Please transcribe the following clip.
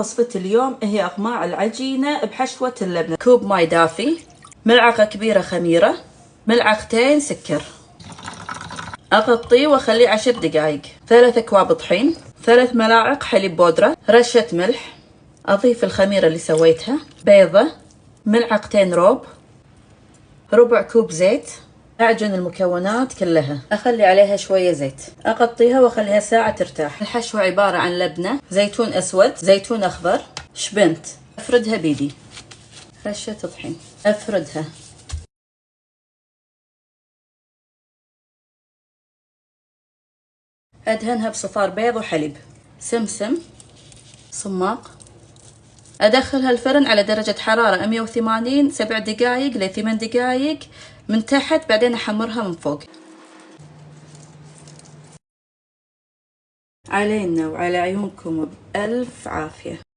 وصفة اليوم هي أقماع العجينة بحشوة اللبنة. كوب ماي دافي، ملعقة كبيرة خميرة، ملعقتين سكر. أغطيه وأخليه 10 دقايق. 3 أكواب طحين، 3 ملاعق حليب بودرة، رشة ملح. أضيف الخميرة اللي سويتها، بيضة، ملعقتين روب، ربع كوب زيت. أعجن المكونات كلها، أخلي عليها شوية زيت، أغطيها وأخليها ساعة ترتاح. الحشوة عبارة عن لبنة، زيتون أسود، زيتون أخضر، شبنت. أفردها بيدي، رشة طحين، أفردها، أدهنها بصفار بيض وحليب، سمسم، صماق. أدخلها الفرن على درجة حرارة 180 7 دقايق ل 8 دقايق من تحت، بعدين أحمرها من فوق. علينا وعلى عيونكم بألف عافية.